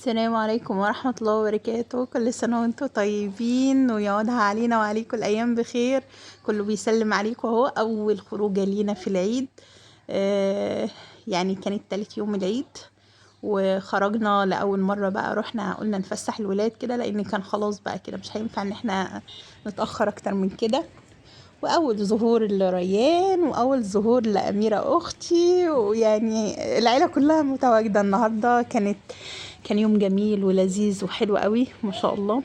السلام عليكم ورحمة الله وبركاته. كل سنة وانتم طيبين ويعودها علينا وعليكم الأيام بخير. كله بيسلم عليكم. اهو أول خروجة لينا في العيد. يعني كانت تالت يوم العيد وخرجنا لأول مرة بقى. رحنا قلنا نفسح الولاد كده لأن كان خلاص بقى كده مش هينفع ان احنا نتأخر أكتر من كده. واول ظهور لريان واول ظهور لأميرة اختي، ويعني العيلة كلها متواجدة النهاردة. كان يوم جميل ولذيذ وحلو قوي ما شاء الله.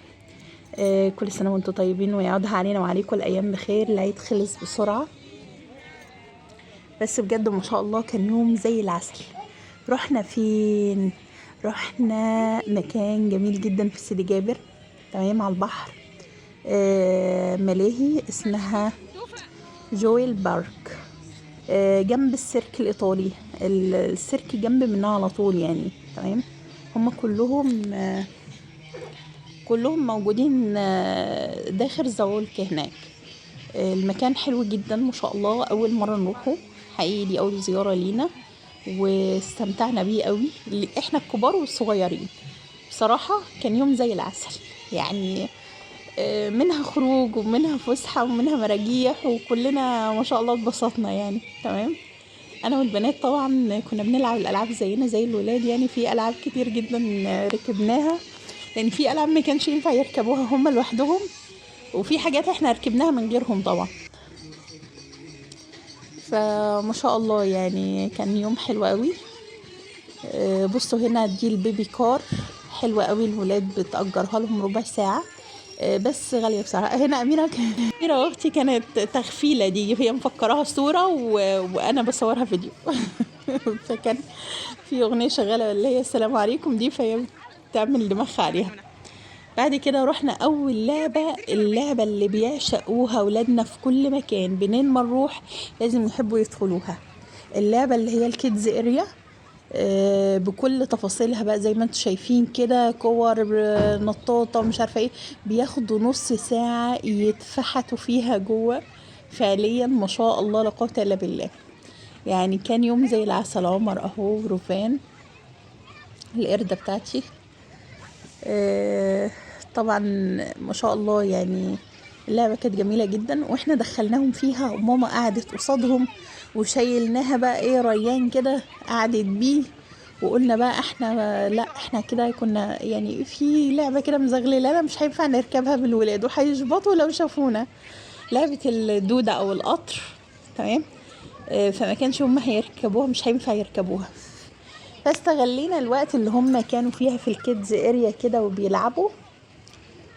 كل سنة وانتم طيبين ويعودها علينا وعليكم الأيام بخير. العيد خلص بسرعة بس بجد ما شاء الله كان يوم زي العسل. رحنا فين؟ رحنا مكان جميل جدا في سيدي جابر، تمام، على البحر. ملاهي اسمها جويل بارك، جنب السيرك الإيطالي. السيرك جنب منها على طول يعني، تمام. هم كلهم موجودين داخل زاولك هناك. المكان حلو جدا ما شاء الله. أول مرة نروحه حقيقي، دي أول زيارة لينا واستمتعنا بيه قوي، احنا الكبار والصغيرين. بصراحة كان يوم زي العسل يعني. منها خروج ومنها فسحة ومنها مراجيح وكلنا ما شاء الله اتبسطنا يعني، تمام. انا والبنات طبعا كنا بنلعب الالعاب زينا زي الولاد يعني. في العاب كتير جدا ركبناها لان في العاب ما كانش ينفع يركبوها هم لوحدهم، وفي حاجات احنا ركبناها من غيرهم طبعا. فما شاء الله يعني كان يوم حلو قوي. بصوا هنا دي البيبي كار حلوة قوي، الولاد بتأجرها لهم ربع ساعة بس غالية بصراحة. هنا أميرة أختي كانت تغفيلة، دي هي مفكراها صورة وأنا بصورها فيديو. فكان في أغنية شغالة اللي هي السلام عليكم دي، فهي بتعمل دماغها عليها. بعد كده رحنا أول اللعبة اللي بيعشقوها أولادنا في كل مكان، منين ما نروح لازم يحبوا يدخلوها. اللعبة اللي هي الكيدز اريا، بكل تفاصيلها بقى زي ما انتم شايفين كده، كور نطاطة مش عارفة ايه. بياخدوا نص ساعة يتفحتوا فيها جوه فعليا ما شاء الله لا قوة الا بالله. يعني كان يوم زي العسل. عمر اهو، روفان القردة بتاعتي. طبعا ما شاء الله يعني اللعبة كانت جميلة جدا واحنا دخلناهم فيها وماما قعدت قصادهم وشايلناها بقى ايه ريان كده قعدت بيه. وقلنا بقى احنا كده كنا يعني في لعبة كده مزغللة مش هينفع نركبها بالولاد وهيشبطوا لو شافونا. لعبة الدودة او القطر، تمام. فما كانش هم هيركبوها، مش هينفع يركبوها. فاستغلينا الوقت اللي هم كانوا فيها في الكيدز اريا كده وبيلعبوا،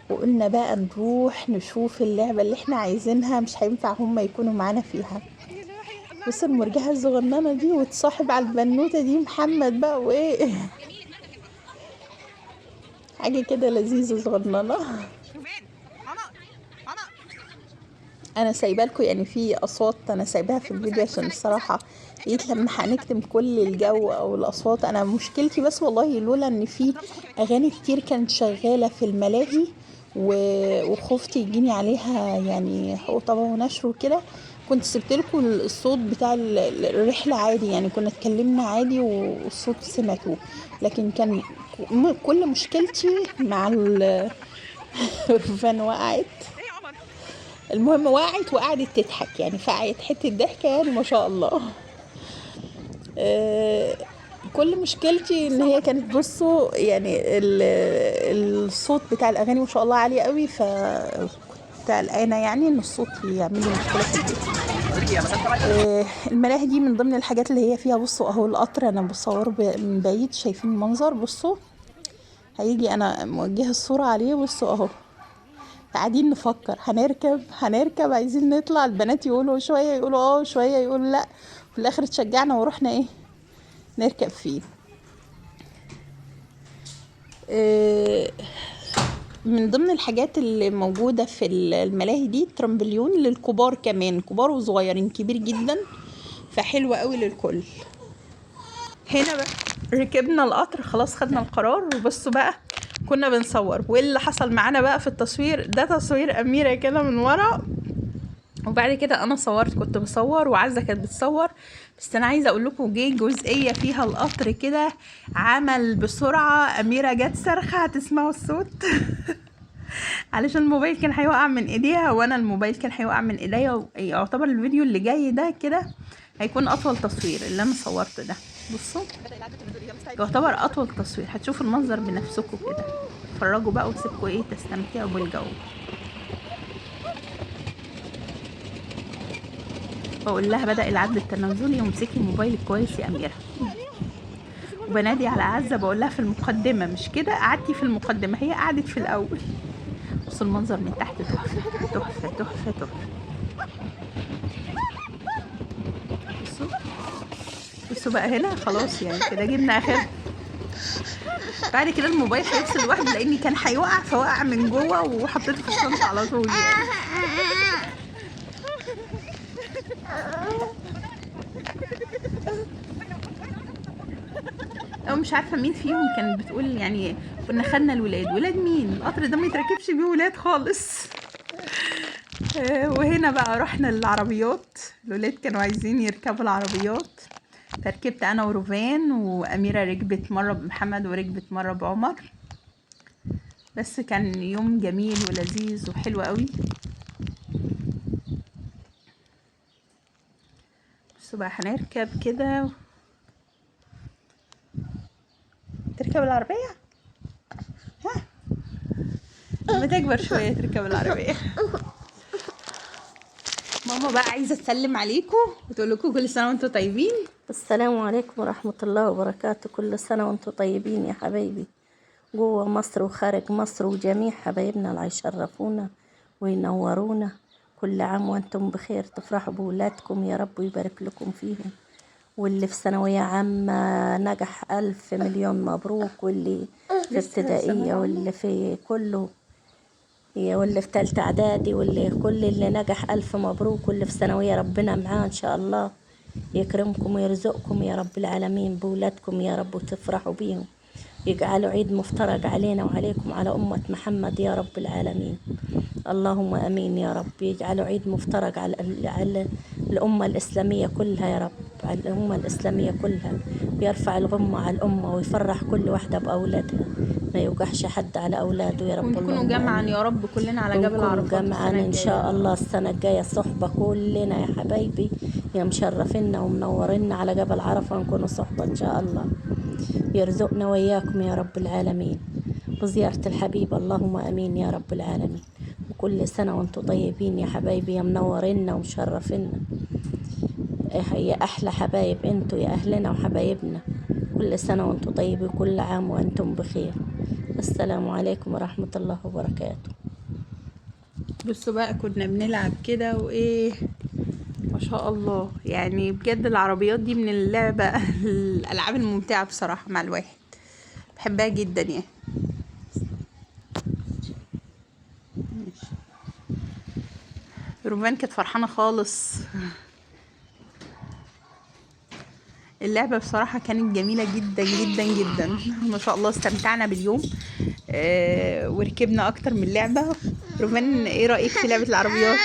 وقلنا بقى نروح نشوف اللعبة اللي احنا عايزينها، مش هينفع هم يكونوا معانا فيها. بص المرجحة الصغننة دي وتصاحب على البنوتة دي محمد بقى وايه. حاجة كده لذيذة صغننة. انا سايبالكم يعني في اصوات انا سايباها في الفيديو عشان الصراحة لقيت لما هنكتم كل الجو او الاصوات. انا مشكلتي بس والله لولا ان في اغاني كتير كانت شغالة في الملاهي وخفتي يجيني عليها يعني حقوق طبع ونشر وكده، كنت سبت لكم الصوت بتاع الرحلة عادي يعني، كنا اتكلمنا عادي والصوت سمعتوه. لكن كان كل مشكلتي مع الرفان وقعت. المهم وقعدت تضحك يعني، فقعت حتة ضحكة يعني ما شاء الله. كل مشكلتي ان هي كانت بصوا يعني الصوت بتاع الاغاني ما شاء الله عالي قوي، كنت قلقانه يعني ان الصوت يعمل لي مشكله في البيت. الملاهي دي من ضمن الحاجات اللي هي فيها. بصوا اهو القطر انا بصوره من بعيد، شايفين المنظر؟ بصوا هيجي انا موجهه الصوره عليه. بصوا اهو قاعدين نفكر هنركب عايزين نطلع، البنات يقولوا شويه يقولوا شويه يقولوا لا، في الاخر اتشجعنا ورحنا ايه نركب فيه. من ضمن الحاجات اللي موجودة في الملاهي دي ترامبليون للكبار كمان، كبار وصغيرين، كبير جدا فحلوة قوي للكل. هنا بقى ركبنا القطر خلاص، خدنا القرار. وبصوا بقى كنا بنصور، واللي حصل معانا بقى في التصوير ده تصوير أميرة كده من ورا وبعد كده انا صورت، كنت بصور وعزة كانت بتصور. بس انا عايزه اقول لكم جه جزئيه فيها القطر كده عمل بسرعه، اميره جت صرخه، هتسمعوا الصوت علشان الموبايل كان هيوقع من ايديها وانا الموبايل كان هيوقع من ايديا. يعتبر الفيديو اللي جاي ده كده هيكون اطول تصوير اللي انا صورته ده. بصوا يعتبر اطول تصوير، هتشوفوا المنظر بنفسكم كده. اتفرجوا بقى وسيبكوا ايه تستمتعوا بالجو. بقول لها بدأ العد التنازلي وامسكي موبايلك كويس يا أميرة. وبنادي على عزة بقول لها في المقدمة، مش كده قعدتي في المقدمة، هي قعدت في الأول. بصوا المنظر من تحت تحفة تحفة تحفة تحفة. بصوا بصوا بقى هنا خلاص يعني كده جبنا آخر. بعد كده الموبايل هيفصل لوحده لأن كان هيوقع، فوقع من جوه وحطيته في الشنطة على طول يعني. أو مش عارفة مين فيهم كانت بتقول يعني كنا خدنا الولاد. ولاد مين؟ القطر ده ما يتركبش بيه ولاد خالص. وهنا بقى رحنا للعربيات، الولاد كانوا عايزين يركبوا العربيات، فركبت انا وروفان، واميره ركبت مره بمحمد وركبت مره بعمر. بس كان يوم جميل ولذيذ وحلو قوي. بس بقى هنركب كده. تركب العربيه؟ ها لما تكبر شويه تركب العربيه. ماما بقى عايزه تسلم عليكم وتقول لكم كل سنه وانتم طيبين. السلام عليكم ورحمة الله وبركاته. كل سنة وانتم طيبين يا حبايبي، جوه مصر وخارج مصر، وجميع حبايبنا اللي هيشرفونا وينورونا. كل عام وانتم بخير، تفرحوا بولادكم يا رب ويبارك لكم فيهم. واللي في ثانوية عامة نجح 1000 مليون مبروك، واللي في ابتدائية واللي في كله، واللي في تالتة اعدادي، واللي كل اللي نجح 1000 مبروك. واللي في ثانوية ربنا معاه ان شاء الله يكرمكم ويرزقكم يا رب العالمين بولادكم يا رب، وتفرحوا بيهم. يجعلوا عيد مفترج علينا وعليكم على أمة محمد يا رب العالمين. اللهم أمين يا رب. يجعلوا عيد مفترج على الأمة الإسلامية كلها يا رب، على الأمة الإسلامية كلها. ويرفع الغمة على الأمة ويفرح كل واحدة بأولادها، ما يوجعش حد على أولاده يا رب. ونكونوا جمعا يا رب كلنا على جبل عرفات جمعا إن شاء الله السنة الجاية، صحبة كلنا يا حبايبي يا مشرفينا ومنورينا على جبل عرفة، نكونوا صحبة إن شاء الله. يرزقنا وياكم يا رب العالمين بزيارة الحبيب، اللهم أمين يا رب العالمين. وكل سنة وانتم طيبين يا حبايبي يا منورينا ومشرفينا. يا أحلى حبايب انتوا يا أهلنا وحبايبنا. كل سنة وانتم طيبين، كل عام وانتم بخير. السلام عليكم ورحمة الله وبركاته. بصوا بقى كنا بنلعب كده وايه ما شاء الله، يعني بجد العربيات دي من اللعبة الألعاب الممتعة بصراحة مع الواحد، بحبها جدا يعني. روفان كانت فرحانة خالص. اللعبة بصراحة كانت جميلة جدا جدا جدا ما شاء الله. استمتعنا باليوم وركبنا أكتر من لعبة. روفان ايه رأيك في لعبة العربيات؟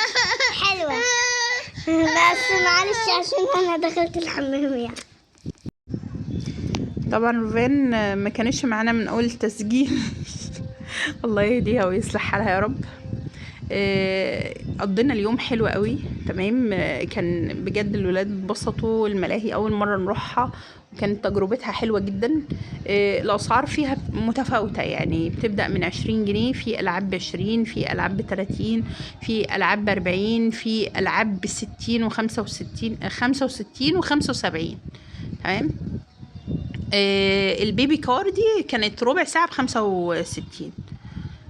حلوة بس معلش عشان انا دخلت الحمام يعني. طبعا روفان ما كانش معانا من اول التسجيل الله يهديها ويصلح حالها يا رب. قضينا اليوم حلو قوي تمام. كان بجد الولاد اتبسطوا. الملاهي اول مره نروحها وكانت تجربتها حلوه جدا. الاسعار فيها متفاوته، يعني بتبدا من 20 جنيه، في العاب ب20، في العاب ب30، في العاب ب40، في العاب ب60 و65 65 و75 تمام. البيبي كار دي كانت ربع ساعه ب65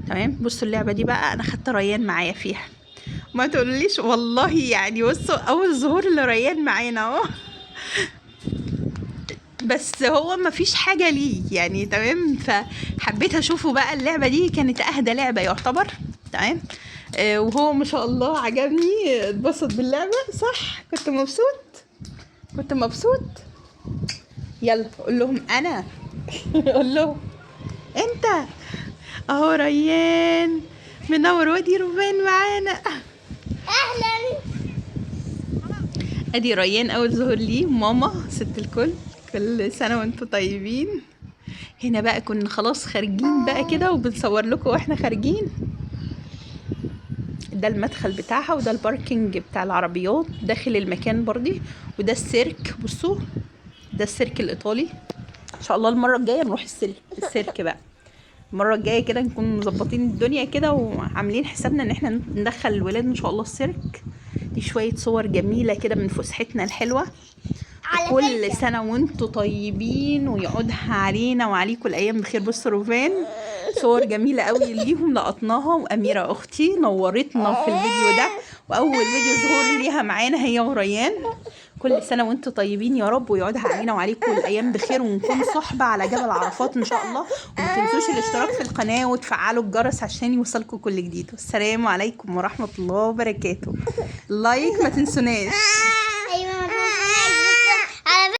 تمام. بصوا اللعبه دي بقى انا خدت ريان معايا فيها، ما تقوليش والله يعني. بصوا اول ظهور لريان معانا اهو بس هو ما فيش حاجه ليه يعني تمام. فحبيت اشوفه بقى. اللعبه دي كانت اهدى لعبه يعتبر تمام. وهو ما شاء الله عجبني، اتبسط باللعبه صح. كنت مبسوط. يلا قول لهم انا قول لهم انت اهو ريان منور. وادي روفان معانا. اهلا ادي ريان اول ظهور ليه، ماما ست الكل، كل سنه وانتم طيبين. هنا بقى كنا خلاص خارجين بقى كده وبنصور لكم واحنا خارجين. ده المدخل بتاعها وده الباركينج بتاع العربيات داخل المكان برضي. وده السيرك، بصوا ده السيرك الايطالي. ان شاء الله المره الجايه نروح السيرك بقى. المره الجايه كده نكون مظبطين الدنيا كده وعاملين حسابنا ان احنا ندخل الولاد ان شاء الله السيرك. دي شويه صور جميله كده من فسحتنا الحلوه. كل سنه وانتم طيبين ويعودها علينا وعليكم الايام بخير. بصوا روفان صور جميله قوي ليهم لقطناها، واميره اختي نورتنا في الفيديو ده، واول فيديو ظهور ليها معانا هي وريان. كل سنه وانتم طيبين يا رب، ويعودها علينا وعليكم الايام بخير، ونكون صحبه على جبل عرفات ان شاء الله. وما تنسوش الاشتراك في القناه وتفعلوا الجرس عشان يوصلكم كل جديد. والسلام عليكم ورحمه الله وبركاته. لايك ما تنسوناش.